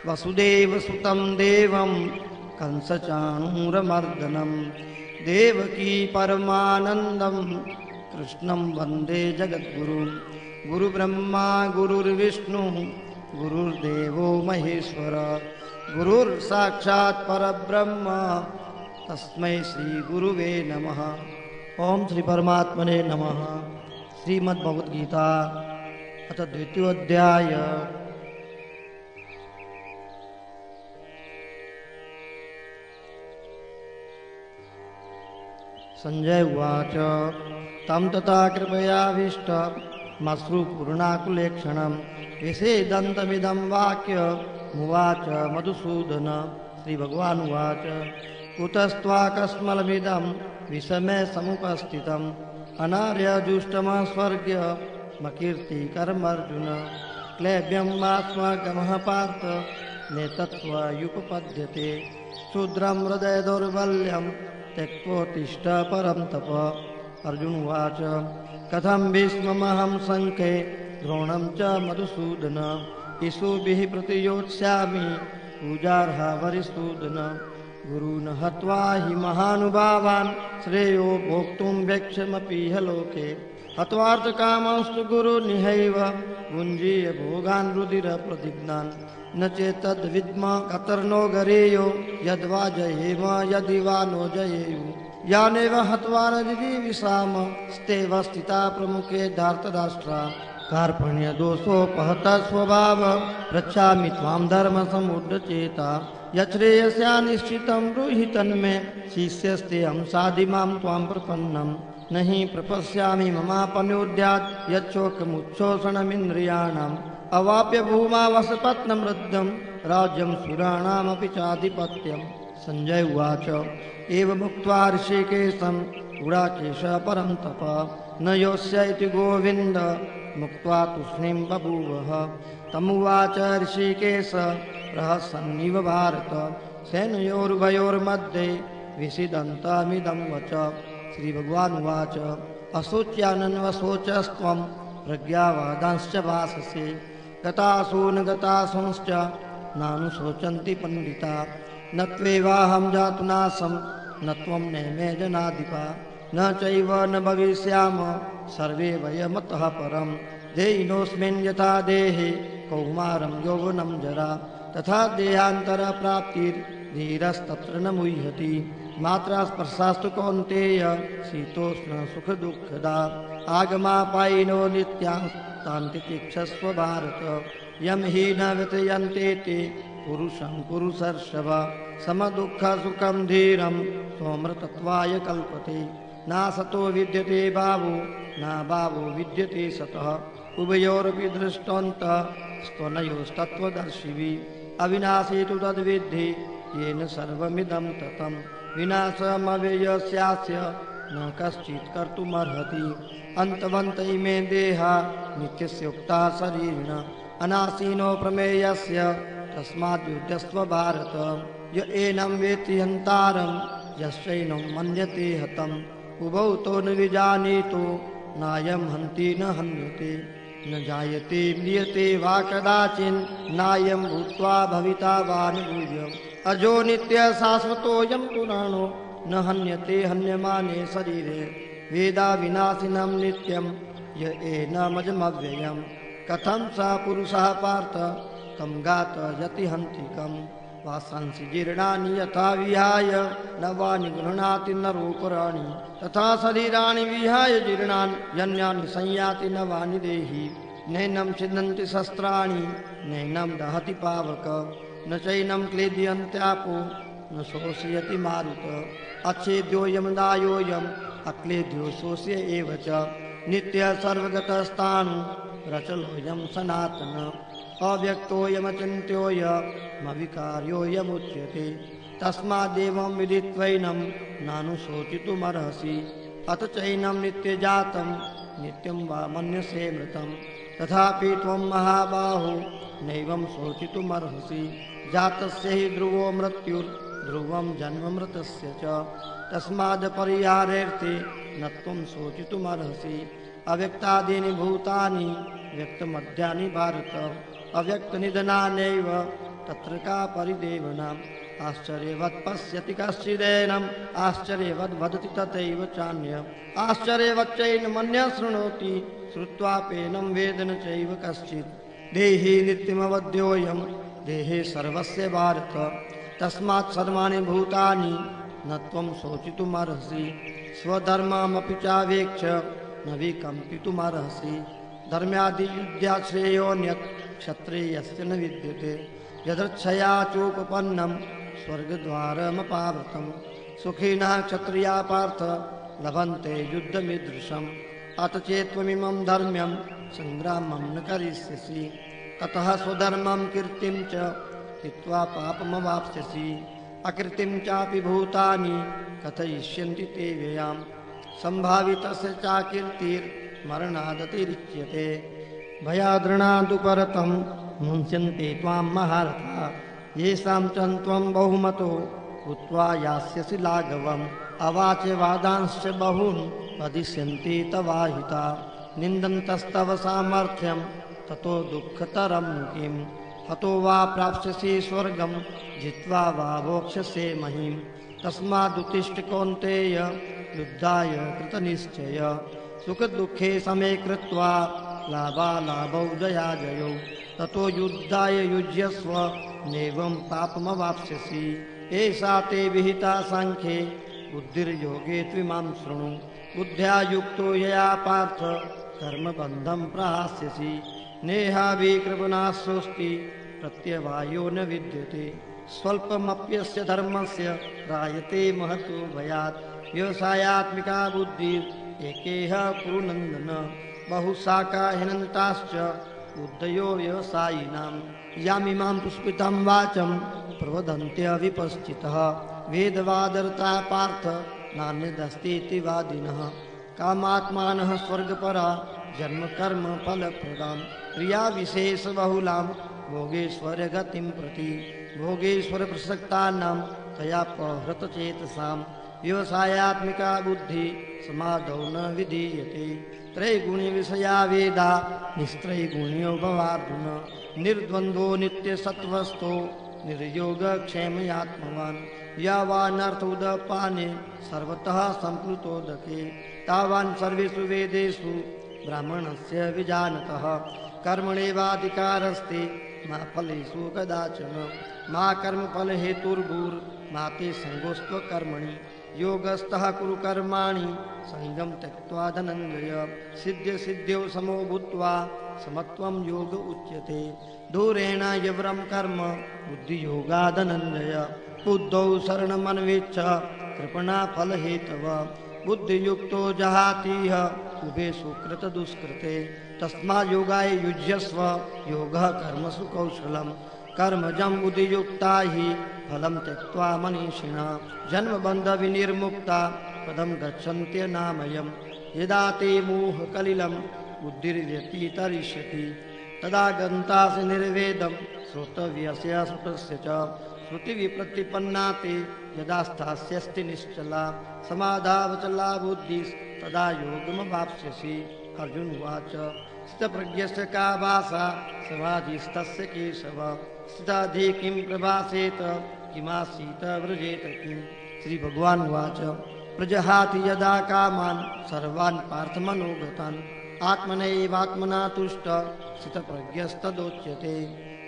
वसुदेवसुतं देवं कंसचाणूरमर्दनं देवकी परमानन्दं कृष्णं वन्दे जगद्गुरुं। गुरुब्रह्मा गुरुर्विष्णु गुरुर्देवो महेश्वर गुरुर्साक्षात् परब्रह्म तस्मै श्री गुरुवे नमः। ओम श्री परमात्मने नमः। श्रीमद् भगवद गीता अथ द्वितीयोऽध्याय। संजय उवाच तं तथा कृपयाभीष्ट मश्रु पूर्णाकुलेक्षणं विषेदन्तमिदं वाक्यमुवाच मधुसूदन। श्रीभगवानुवाच कुतस्त्वाकस्मलमिदं विषमे समुपस्थितम् अनार्यजुष्टमस्वर्ग्यमकीर्तिकरमर्जुन। क्लेब्यं वास्मगमः पार्थ नेतत्त्वयुपपद्यते शूद्रं हृदय दौर्बल्यं त्यक्त्वोत्तिष्ठ परं तप। अर्जुन उवाच कथं भीष्ममहं संख्ये द्रोणं च मधुसूदन। इषुभिः प्रतियोत्स्यामि पूजार्हा वरिसूदन। गुरून् हत्वा हि महानुभावान् श्रेयो भोक्तुं वेक्ष्यमपीह लोके। हत्वार्थकामस्तु गुरुनिहैव भुञ्जीय भोगान् रुधिरप्रतिघ्नान्। न चेतद्विद्म कतर्नो गरेयो यद्वा जयेम यदि वा नो जयेयु। यानेव हत्वा न जिजीविषाम स्तेव स्थिता प्रमुखे धार्तराष्ट्रा। कार्पण्यदोषोपहत स्वभाव रक्षामि त्वां धर्मसमुद्रचेता। यच्छ्रेयस्या निश्चितं ब्रूहि तन्मे शिष्यस्ते हंसादिमां त्वां प्रपन्नं। नहि प्रपश्यामि ममापनुद्यात् यच्छोकमुच्छोषणमिन्द्रियाणाम्। अवाप्य भूमा वसपत्नमृद्धं राज्यं सुराणामपि चाधिपत्यम्। संजय उवाच एवमुक्त्वा ऋषिकेशं गुडाकेश परं तप न योऽस्य इति गोविन्द मुक्त्वा तूष्णीं बभूवः। तमुवाच ऋषिकेश रहस्यन्निव भारत सेनयोरुभयोर्मध्ये विषीदन्तमिदं वच। श्रीभगवानुवाच अशोच्यानन्वशोचस्त्वं प्रज्ञावादांश्च भाषसे। गतासून गतासूंश्च नानुशोचन्ति पण्डिता। न त्वेवाहं जातुनाशं न त्वं नैमे जनाधिपा। न चैव न भविष्याम सर्वे वयमतः परम्। देहिनोऽस्मिन् यथा देहे कौमारं यौवनं जरा तथा देहान्तरप्राप्तिर्धीरस्तत्र न मुह्यति। मात्रा स्पर्शास्तु कौन्तेय शीतोष्ण सुखदुःखदा। आगमापायिनो नित्यास्तान्तितिक्षस्व भारत। यं हि न व्यथयन्ते ते पुरुषं पुरुषर्षभ। समदुःखसुखं धीरं सोमृतत्वाय कल्पते। नासतो विद्यते भावो न भावो विद्यते सतः। उभयोरपि दृष्टान्तः स्तनयोस्तत्त्वदर्शिभिः। अविनाशी तु तद्विद्धि येन सर्वमिदं ततं। विनाशमव्ययस्यास्य न कश्चित् कर्तुमर्हति। अन्तवन्त इमे देहा नित्यस्योक्ता शरीरिण। अनासीनो प्रमेयस्य तस्माद्युध्यस्व भारत। य एनं वेत्ति हन्तारं यश्चैनं मन्यते हतम्। उभौ तौ न विजानीतो नायं हन्ति न हन्यते। न जायते म्रियते वा कदाचिन् नायं भूत्वा भविता वा न भूयः। अजो नित्य शाश्वतोऽयं पुराणो न हन्यते हन्यमाने शरीरे। वेदा विनाशिनं नित्यं य एनमजमव्ययम्। कथं स पुरुषः पार्थ तं गात यति हन्तिकम्। वासांसि जीर्णानि यथा विहाय नवानि गृह्णाति नरोपराणि। तथा शरीराणि विहाय जीर्णानि यन्यानि संयाति नवानि देहि। नैनं छिन्दन्ति शस्त्राणि नैनं दहति पावक। न चैनं क्लेद्यन्त्यापो न शोषयति मारुत। अच्छेद्योऽयं दायोऽयम् अक्लेद्यो शोष्य एव च। नित्यः सर्वगतस्ताणु रचलोऽयं सनातन। अव्यक्तोऽयमचिन्त्योऽयमविकार्योऽयमुच्यते। तस्मादेवं विदित्वैनं नानुशोचितुमर्हसि। अथ चैनं नित्यजातं नित्यं वा मन्यसे मृतं। तथापि त्वं महाबाहो नैवं शोचितुमर्हसि। जातस्य हि ध्रुवो मृत्युर्ध्रुवं जन्म मृतस्य च। तस्मादपरिहारेऽर्थे न त्वं शोचितुमर्हसि। अव्यक्तादीनि भूतानि व्यक्तमध्यानि भारत। अव्यक्तनिधनानैव तत्र का परिदेवनाम् आश्चर्यवत् पश्यति कश्चिदेनम् आश्चर्यवद् वदति तथैव चान्यः आश्चर्यवच्चैनं मन्यः शृणोति श्रुत्वाप्येनं वेद न चैव कश्चित् देहि नित्यमवध्योऽयं देहे सर्वस्य भारत तस्मात् सर्वाणि भूतानि न त्वं शोचितुमर्हसि स्वधर्ममपि चावेक्ष्य न विकम्पितुमर्हसि धर्म्यादियुद्धाश्रेयोऽन्यत् क्षत्रियस्य न विद्यते यदृच्छया चोपपन्नं स्वर्गद्वारमपावृतं सुखिनः क्षत्रिया पार्थ लभन्ते युद्धमीदृशम् अत चेत्त्वमिमं धर्म्यं संग्रामं न करिष्यसि ततः स्वधर्मं कीर्तिं च हित्वा पापमवाप्स्यसि अकृतिं चापि भूतानि कथयिष्यन्ति ते व्ययाम् सम्भावितस्य चाकीर्तिर्मरणादतिरिच्यते भयाद्रणादु परतं मुञ्चन्ते त्वां महारथा येषां च त्वं बहुमतो भूत्वा यास्यसि लाघवम् अवाच्य वादांश्च बहून् वदिष्यन्ति तवाहिता निन्दन्तस्तव सामर्थ्यं ततो दुःखतरं किं हतो वा प्राप्स्यसि स्वर्गं जित्वा वा मोक्ष्यसे महीम् तस्मादुत्तिष्ठ कौन्तेय युद्धाय कृतनिश्चय सुखदुःखे समे कृत्वा लाभालाभौ जयाजयौ ततो युद्धाय युज्यस्व नैवं पापमवाप्स्यसि एषा ते विहिता साङ्ख्ये बुद्धिर्योगे त्विमां शृणु बुद्ध्या युक्तो यया पार्थ कर्मबन्धं प्रहास्यसि नेहाभिकृपणास्योऽस्ति प्रत्यवायो न विद्यते स्वल्पमप्यस्य धर्मस्य रायते महतो भयात् व्यवसायात्मिका बुद्धिरेकेह कुरु नन्दन बहुशाखा हिनन्ताश्च बुद्धयो व्यवसायिनां यामिमां पुष्पितं वाचं प्रवदन्त्यविपश्चितः वेदवादरता पार्थ नान्यदस्तीति वादिनः कामात्मानः स्वर्गपरा जन्मकर्म फलप्रदां क्रियाविशेषबहुलां भोगेश्वरगतिं प्रति भोगेश्वरप्रसक्तानां तया प्रहृतचेतसां व्यवसायात्मिका बुद्धि समाधौ न विधीयते त्रैगुणी विषया वेदा निस्त्रैगुण्यो भवार्जुन निर्द्वन्द्वो नित्यसत्त्वस्थो निर्योगक्षेमयात्मवान् यावानर्थ उदपाने सर्वतः सम्प्लुतोदके तावान् सर्वेषु वेदेषु ब्राह्मणस्य विजानतः कर्मणेवाधिकारस्ते मा फलेषु कदाचन मा कर्मफलहेतुर्भूर्मा ते सङ्गोऽस्त्वकर्मणि योगस्थः कुरु कर्माणि सङ्गं त्यक्त्वा धनञ्जय सिद्ध्यसिद्ध्यौ समो भूत्वा समत्वं योग उच्यते दूरेण यवरं कर्म बुद्धियोगा धनञ्जय बुद्धौ शरणमन्वेच्छ कृपणाफलहेतव बुद्धियुक्तो जहातीह उभे सुकृतदुष्कृते तस्मात् योगाय युज्यस्व योगः कर्मसु कौशलम् कर्मजं बुद्धियुक्ता हि फलं त्यक्त्वा मनीषिणः जन्मबन्धविनिर्मुक्ता पदं गच्छन्त्यनामयम् यदा ते मोहकलिलं बुद्धिर्व्यतितरिष्यति तदा गन्तासि निर्वेदं श्रोतव्यस्य श्रुतस्य च श्रुतिविप्रतिपन्ना ते यदा स्थास्यस्ति निश्चला समाधावचला बुद्धिस्तदा योगमवाप्स्यसि अर्जुन उवाच स्थितप्रज्ञस्य का भाषा समाधिस्तस्य केशव स्थिताधि किं प्रभासेत किमासीत व्रजेत किम् श्रीभगवान् उवाच प्रजहाति यदा कामान् सर्वान् पार्थमनोगतान् आत्मनैवात्मना तुष्ट स्थितप्रज्ञस्तदोच्यते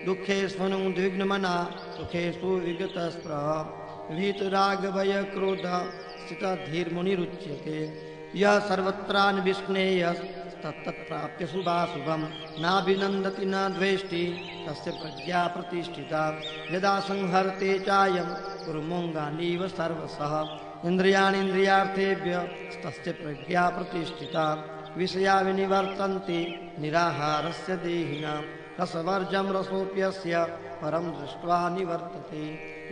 दुःखेष्वनुद्विग्नमना सुखेषु विगतस्पृह वीतरागभयक्रोध स्थितधीर्मुनिरुच्यते यः सर्वत्रान्विष्णेयस्तत्तत्प्राप्य शुभाशुभं नाभिनन्दति न द्वेष्टि तस्य प्रज्ञा प्रतिष्ठिता यदा संहरते चायं कुर्मोऽङ्गानीव सर्वशः इन्द्रियाणीन्द्रियार्थेभ्यस्तस्य प्रज्ञा प्रतिष्ठिता विषया विनिवर्तन्ते निराहारस्य देहिनां रसवर्जं रसोऽप्यस्य परं दृष्ट्वा निवर्तते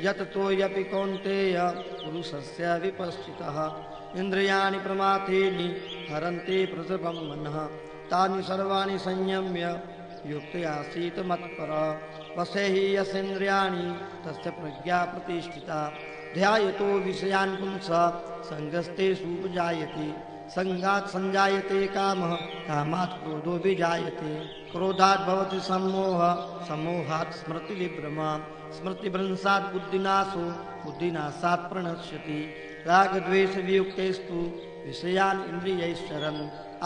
यत् तोयपि कौन्तेय पुरुषस्य विपश्चितः इन्द्रियाणि प्रमाथेनि हरन्ते प्रसभं मनः तानि सर्वाणि संयम्य युक्तयासीत मत्परः वशे हि यस्येन्द्रियाणि तस्य प्रज्ञा प्रतिष्ठिता ध्यायतो विषयान् पुंसः सङ्गस्तेषुपजायते संगात् संजायते कामः कामात् क्रोधो विजायते क्रोधात् भवति सम्मोहः सम्मोहात् स्मृतिविभ्रमः स्मृतिभ्रंशात् बुद्धिनाशो बुद्धिनाशात् प्रणश्यति रागद्वेषवियुक्तेस्तु विषयान् इन्द्रियैश्चरन्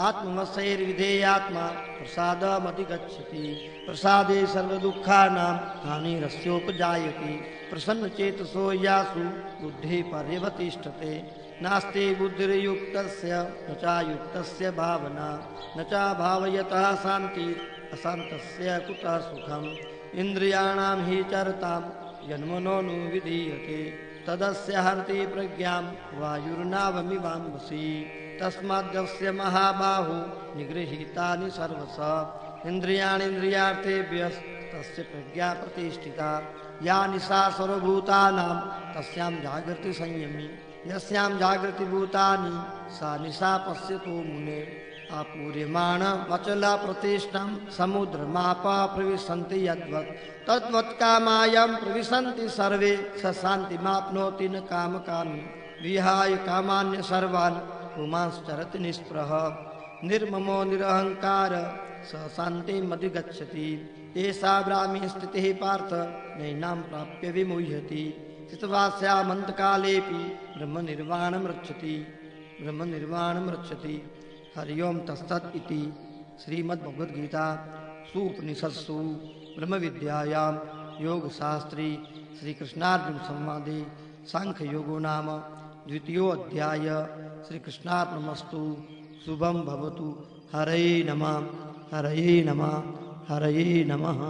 आत्मवशैर्विधेयात्मा प्रसादमधिगच्छति प्रसादे सर्वदुःखानां हानिरस्योपजायते प्रसन्नचेतसो यासु बुद्धिः पर्यवतिष्ठते नास्ति बुद्धिर्युक्तस्य न चायुक्तस्य भावना न चाभावयतः शान्तिः अशान्तस्य कुतः सुखम् इन्द्रियाणां हि चरतां जन्मनो नु विधीयते तदस्य हरति प्रज्ञां वायुर्नावमिवाम्बसि तस्माद्यस्य महाबाहो निगृहीतानि सर्वशः इन्द्रियाणीन्द्रियार्थेभ्यस्तस्य प्रज्ञा प्रतिष्ठिता या निशा सर्वभूतानां तस्यां जागृति संयमी यस्यां जागृति भूतानि सा निशा पश्यतो मुने आपूर्यमाण वचला प्रतिष्ठं समुद्रमापा प्रविशन्ति यद्वत् तद्वत् कामायं प्रविशन्ति सर्वे स शान्तिमाप्नोति न कामकामी विहाय कामान्य सर्वान् पुमांश्चरति निःस्पृहः निर्ममो निरहंकार स शान्तिमधिगच्छति एषा ब्राह्मी स्थितिः पार्थ नैनां प्राप्य विमुह्यति स्थित्वा स्यामन्तकालेऽपि ब्रह्मनिर्वाणं रक्षति हरि ओं तत्सत् इति श्रीमद्भगवद्गीता उपनिषत्सु ब्रह्मविद्यायां योगशास्त्रे श्रीकृष्णार्जुन संवादे सांख्ययोगो नाम द्वितीयोऽध्याय श्रीकृष्णार्पणमस्तु शुभं भवतु हरये नमः हरये नमः हरये नमः।